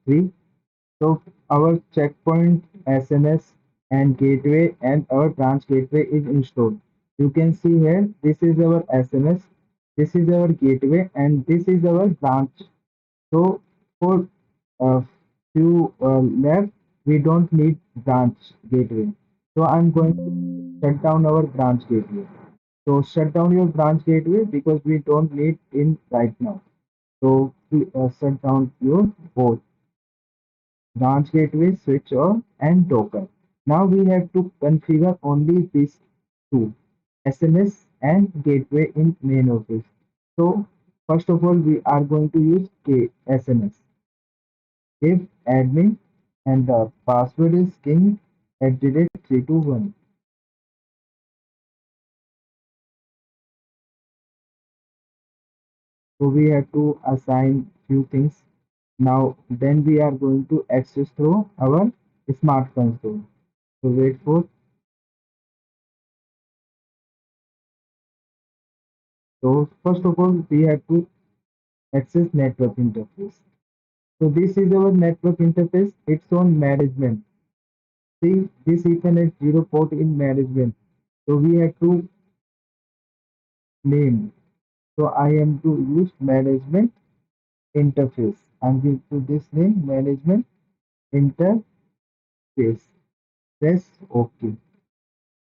3. So our checkpoint SMS and gateway and our branch gateway is installed. You can see here, this is our SMS, this is our gateway, and this is our branch. So for few left, we don't need branch gateway. So I'm going to shut down our branch gateway. So shut down your branch gateway because we don't need in right now. So shut down your both branch gateway, switch on, and Docker. Now we have to configure only these two, SMS and gateway in main office. So first of all, we are going to use SMS. If admin and the password is king@321. So we have to assign few things. Now then we are going to access through our smart console. So wait for. So first of all, we have to access network interface. So this is our network interface. It's on management. See this Ethernet 0 port in management. So we have to name. So I am to use management interface. I'm going to this name management interface. Press OK.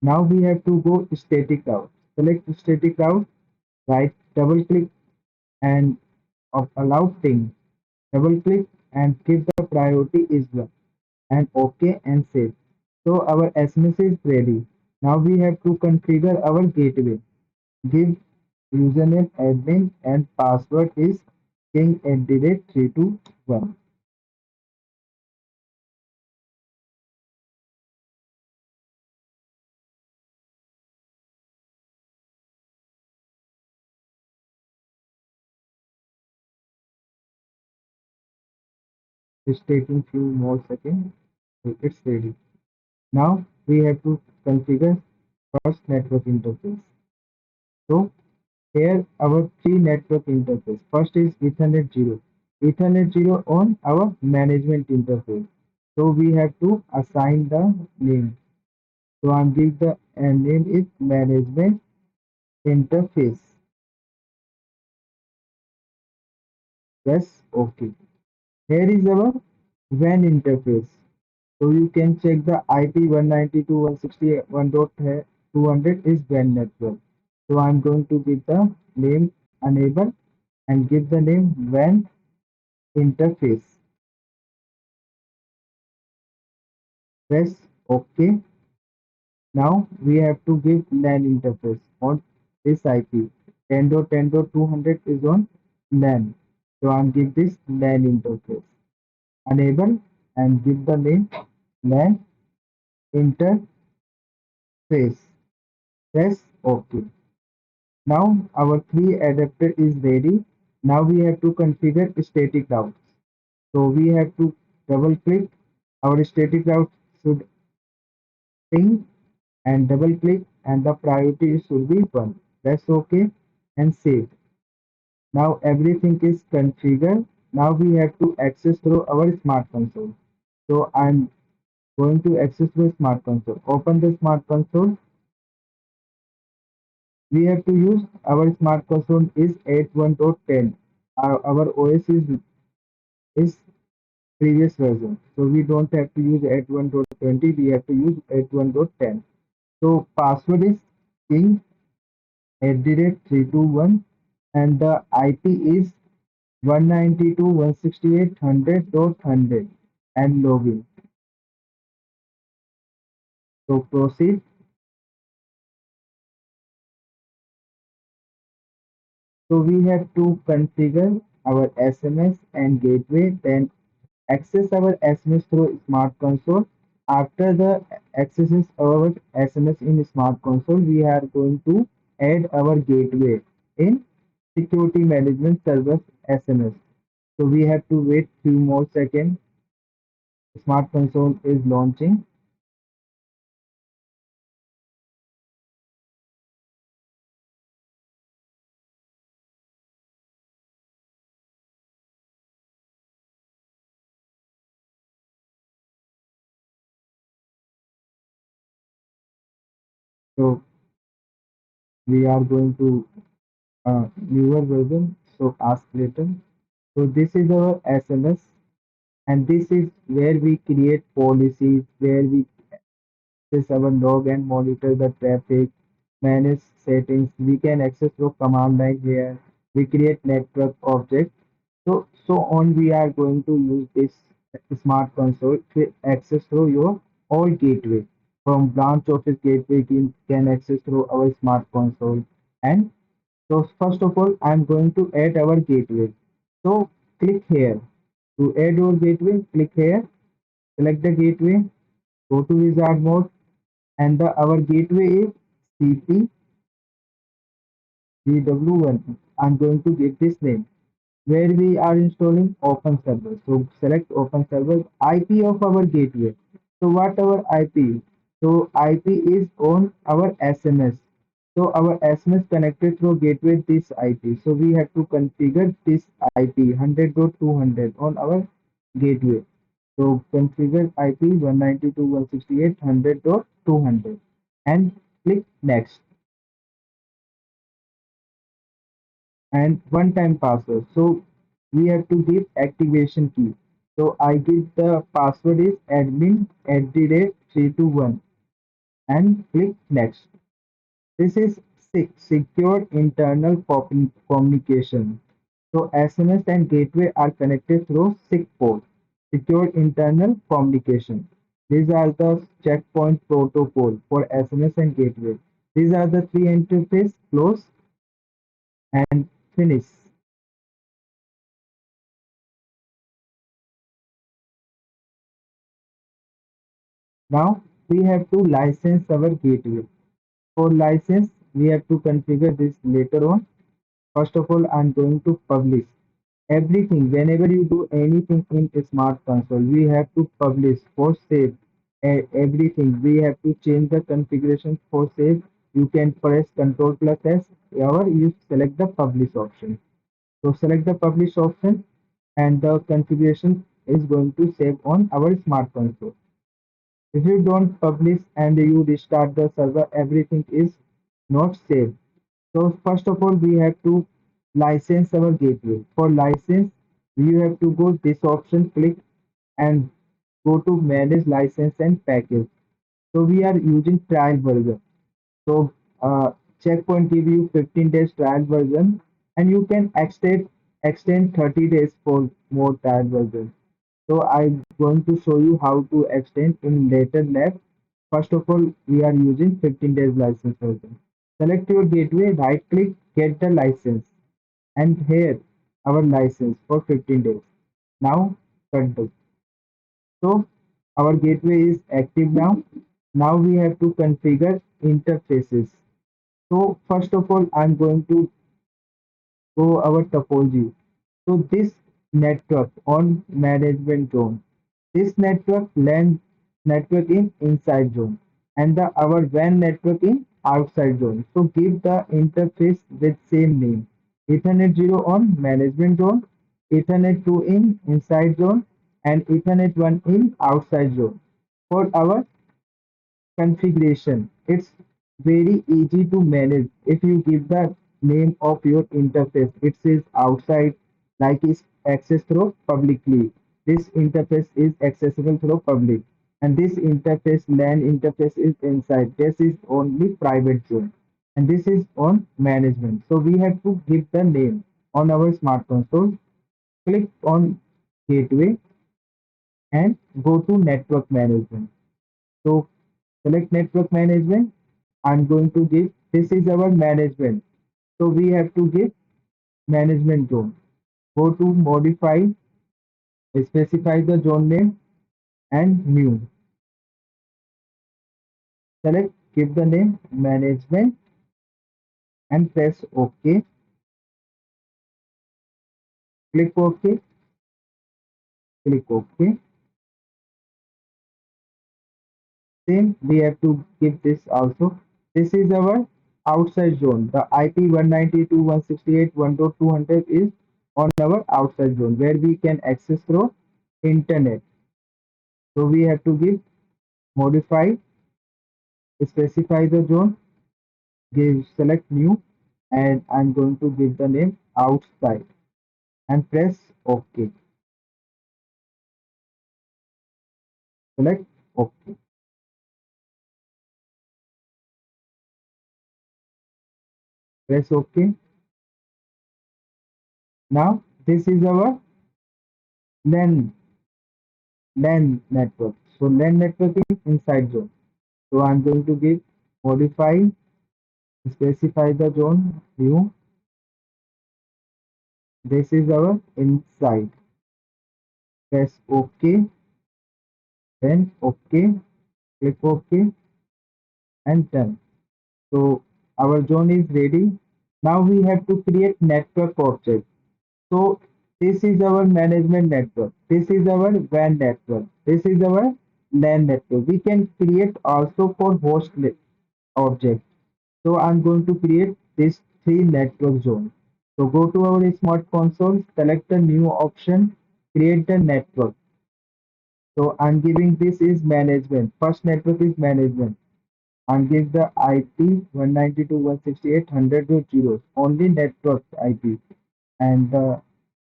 Now we have to go static route. Select static route. Right double click and of allow ping. Double click and give the priority is 1 and OK and save. So our SMS is ready. Now we have to configure our gateway. Give username admin and password is king@321. It's taking few more seconds. So it's ready. Now we have to configure first network interface. So here our three network interface. First is Ethernet 0. Ethernet 0 on our management interface. So we have to assign the name. So I'm giving the name is management interface. Press OK. Here is our WAN interface. So you can check the IP 192.168.1.200 is WAN network. So I'm going to give the name enable and give the name WAN interface. Press OK. Now we have to give LAN interface on this IP. 10.10.200 is on LAN. So I'm give this LAN interface. Enable and give the name LAN interface. Press OK. Now our three adapter is ready. Now we have to configure static routes. So we have to double click. Our static route should ping and double click and the priority should be 1. Press OK and save. Now everything is configured. Now we have to access through our smart console. So I'm going to access through smart console. Open the smart console. We have to use our smart console is 8.1.10. Our OS is previous version. So we don't have to use 8.1.20. We have to use 8.1.10. So password is king@321 and the IP is 192.168.100.100 and login. So proceed. So we have to configure our SMS and gateway, then access our SMS through Smart Console. After the accesses our SMS in Smart Console, we are going to add our gateway in Security Management Service SMS. So we have to wait few more seconds. Smart Console is launching. So we are going to newer version. So ask later. So this is our SMS, and this is where we create policies, where we access our log and monitor the traffic, manage settings. We can access through command line here. We create network objects. So on we are going to use this smart console to access through your all gateway. From branch office gateway can access through our smart console. And so first of all, I'm going to add our gateway. So click here. To add your gateway, click here, select the gateway, go to wizard mode, and our gateway is CPGW1. I'm going to give this name where we are installing open server. So select open server, IP of our gateway. So what our IP? So IP is on our SMS. So our SMS connected through gateway this IP. So we have to configure this IP 100.200 on our gateway. So configure IP 192.168.100.200 and click next. And one time password. So we have to give activation key. So I give the password is admin at the rate 321 and click next. This is secure internal communication. So SMS and gateway are connected through SIG port, secure internal communication. These are the checkpoint protocol for SMS and gateway. These are the three interface, close and finish. Now we have to license our gateway. For license, we have to configure this later on. First of all, I'm going to publish everything. Whenever you do anything in a smart console, we have to publish for save everything. We have to change the configuration for save. You can press Ctrl plus S or you select the publish option. So select the publish option and the configuration is going to save on our smart console. If you don't publish and you restart the server, everything is not saved. So first of all, we have to license our gateway. For license, you have to go this option, click and go to manage license and package. So we are using trial version. So Checkpoint give you 15 days trial version and you can extend 30 days for more trial version. So I'm going to show you how to extend in later lab. First of all, we are using 15 days license version. Select your gateway, right click, get the license. And here our license for 15 days. Now continue. So our gateway is active now. Now we have to configure interfaces. So first of all, I'm going to go our topology. So this network on management zone. This network LAN network in inside zone and the our WAN network in outside zone. So give the interface with same name. Ethernet 0 on management zone, Ethernet 2 in inside zone and Ethernet 1 in outside zone. For our configuration, it's very easy to manage if you give the name of your interface. It says outside like is accessed through publicly. This interface is accessible through public and this interface LAN interface is inside. This is only private zone and this is on management. So we have to give the name on our smart console. Click on gateway and go to network management. So select network management. I'm going to give, this is our management. So we have to give management zone. Go to modify, specify the zone name and new. Select, give the name management and press OK. Click OK, click OK. Same, we have to give this also. This is our outside zone. The IP 192.168.1.200 is on our outside zone where we can access through internet. So we have to give modify, specify the zone Give select new and I'm going to give the name outside and press OK. Select OK. Press OK. Now this is our LAN LAN network. So LAN network is inside zone. So I'm going to give modify, specify the zone new. This is our inside. Press OK, then OK, click OK and done. So our zone is ready. Now we have to create network object. So this is our management network. This is our WAN network. This is our LAN network. We can create also for host object. So I'm going to create this three network zone. So go to our smart console, select a new option, create the network. So I'm giving this is management. First network is management. And give the IP 192.168.100.0 only network IP and the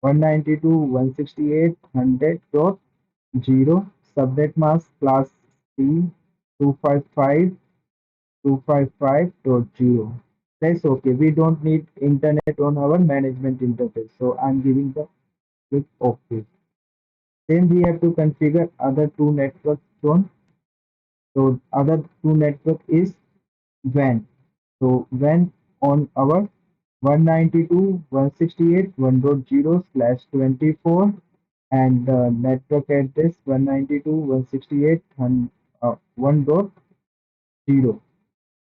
192.168.100.0 subnet mask class C 255.255.0. Press OK. We don't need internet on our management interface. So I'm giving the click OK. Then we have to configure other two network zone. So other two network is WAN. So WAN on our 192.168.1.0/24 and the network address 192.168.1.0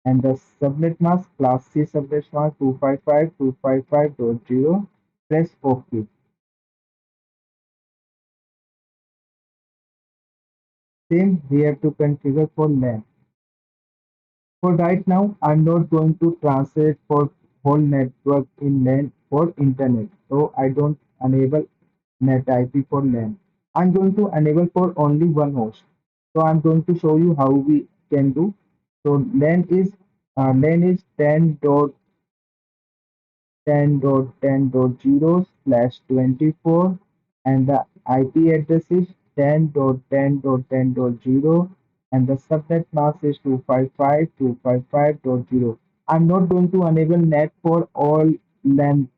and the subnet mask class C subnet mask 255.255.0. Press OK. Same we have to configure for LAN. For right now, I'm not going to translate for whole network in LAN for internet. So I don't enable net IP for LAN. I'm going to enable for only one host. So I'm going to show you how we can do. So LAN is 10.10.10.0/24 and the IP address is 10.10.10.0 and the subnet mask is 255.255.0. I'm not going to enable net for all LAN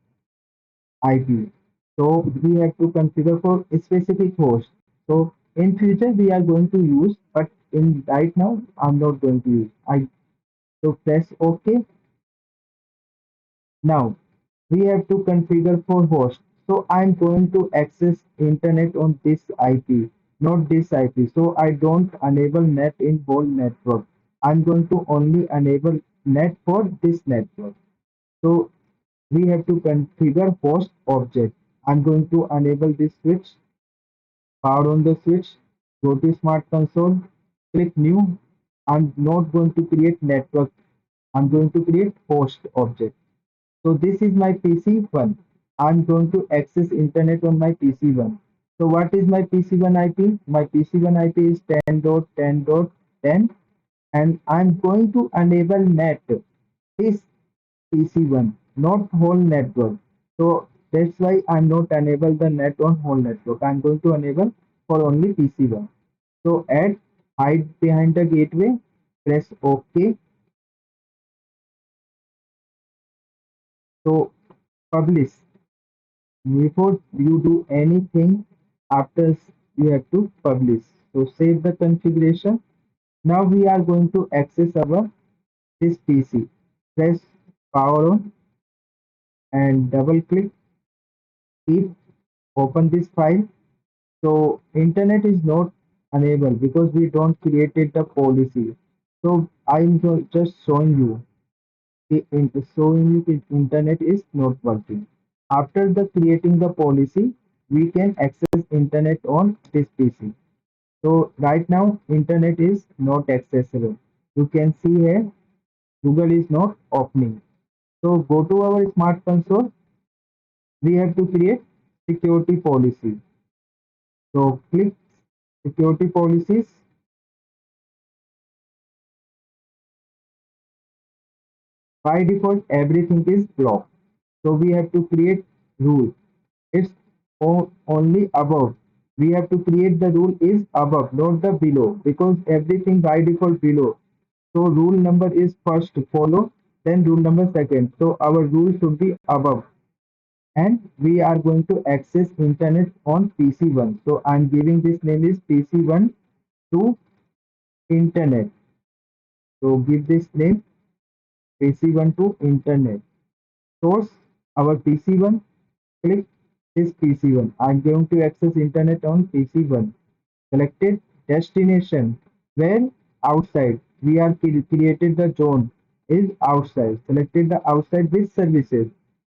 IP. So we have to configure for a specific host. So in future we are going to use, but in right now I'm not going to use. I so press OK. Now we have to configure for host. So I'm going to access internet on this IP, not this IP. So I don't enable net in whole network. I'm going to only enable net for this network. So we have to configure host object. I'm going to enable this switch, power on the switch, go to smart console, click new. I'm not going to create network. I'm going to create host object. So this is my PC1. I'm going to access internet on my PC1. So what is my PC1 IP? My PC1 IP is 10.10.10 and I'm going to enable net this PC1, not whole network. So that's why I'm not enable the net on whole network. I'm going to enable for only PC1. So add hide behind the gateway, press OK. So publish. Before you do anything, after you have to publish. So save the configuration. Now we are going to access our this PC. Press power on and double click it. Open this file. So internet is not enabled because we don't created the policy. So I'm just showing you showing you the internet is not working. After the creating the policy, we can access internet on this PC. So right now internet is not accessible. You can see here Google is not opening. So go to our smart console. We have to create security policy. So click security policies. By default, everything is blocked. So we have to create rule. It's only above. We have to create the rule is above, not the below, because everything by default below. So rule number is first follow, then rule number second. So our rule should be above. And we are going to access internet on PC1. So I'm giving this name is PC1 to internet. So give this name PC1 to internet. Source our PC1. Click this PC1. I'm going to access internet on PC1. Selected destination where outside. We are created the zone is outside. Selected the outside with services.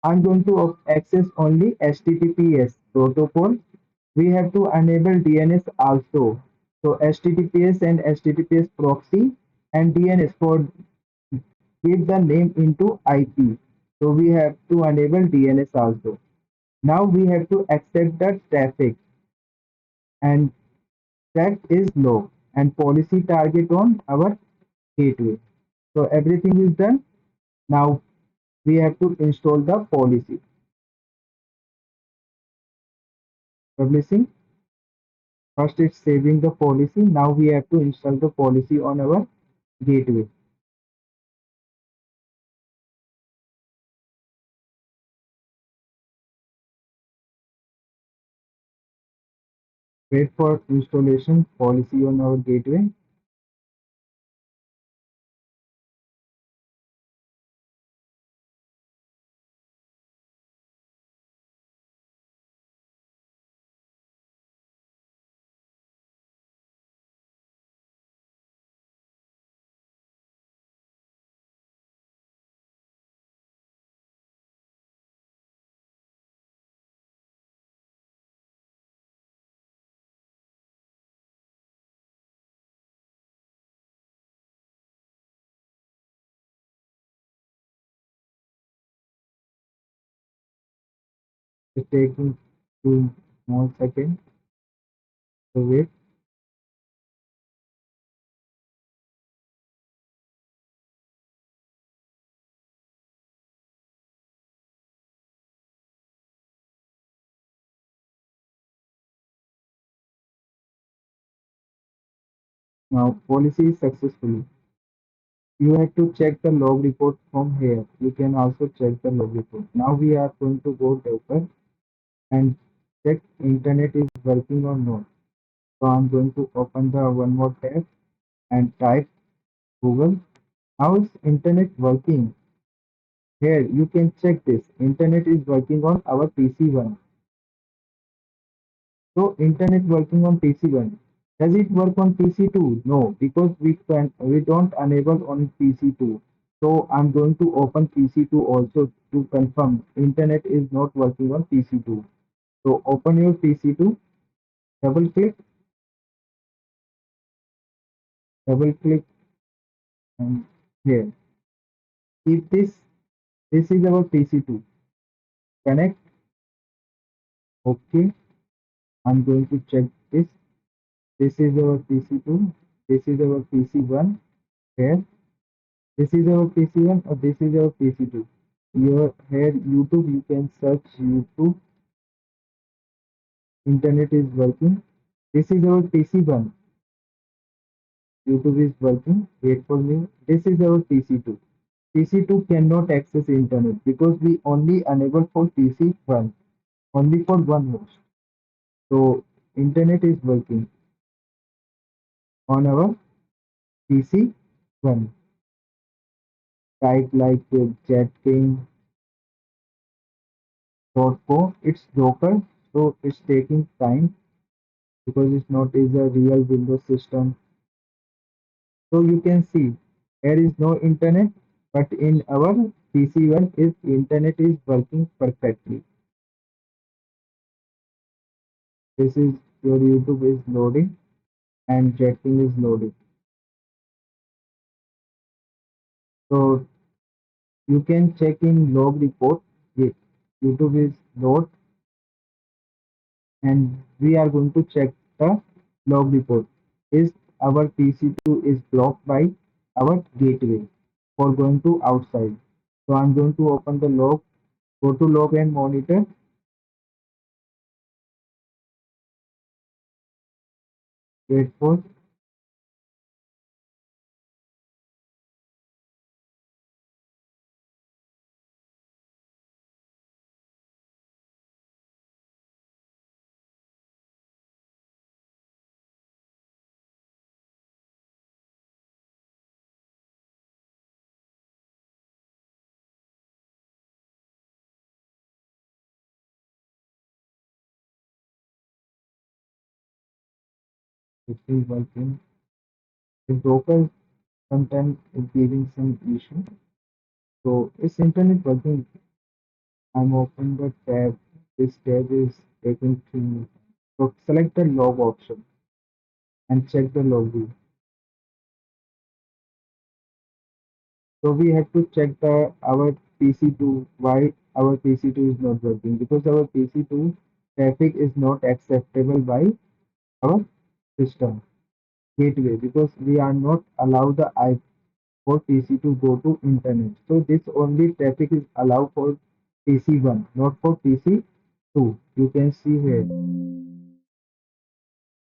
I'm going to access only HTTPS protocol. We have to enable DNS also. So HTTPS and HTTPS proxy and DNS for give the name into IP. So we have to enable DNS also. Now we have to accept the traffic and that is low and policy target on our gateway. So everything is done. Now we have to install the policy. Publishing. First it's saving the policy. Now we have to install the policy on our gateway. Wait for installation policy on our gateway. It's taking 2 more seconds. So wait. Now policy is successful. You have to check the log report from here. You can also check the log report. Now we are going to go deeper and check internet is working or not. So I'm going to open the one more tab and type Google. How is internet working? Here you can check this. Internet is working on our PC1. So internet working on PC1. Does it work on PC2? No, because we don't enable on PC2. So I'm going to open PC2 also to confirm internet is not working on PC2. So open your PC2, double click and here. If this is our PC2. Connect. Okay. I'm going to check this. This is our PC2. This is our PC1. Here. This is our PC1 or this is our PC2. Here YouTube, you can search YouTube. Internet is working. This is our PC1. YouTube is working. Wait for me. This is our PC2. PC2 cannot access internet because we only enable for PC1, only for one host. So internet is working on our PC1. Type like jetking.co. It's Docker, so it's taking time because it's not is a real Windows system. So you can see there is no internet, but in our PC1 is internet is working perfectly. This is your YouTube is loading and jetting is loading. So you can check in log report. YouTube is load and we are going to check the log report. Is our PC2 is blocked by our gateway for going to outside. So I'm going to open the log, go to log and monitor, wait for 50 working. The broker sometimes is giving some issue. So it's internet working. I'm open the tab. This tab is taking 3 minutes. So select the log option and check the log view. So we have to check the our PC2 why our PC2 is not working because our PC2 traffic is not acceptable by our system gateway because we are not allowed the I for PC to go to internet. So this only traffic is allowed for PC1, not for PC2. You can see here.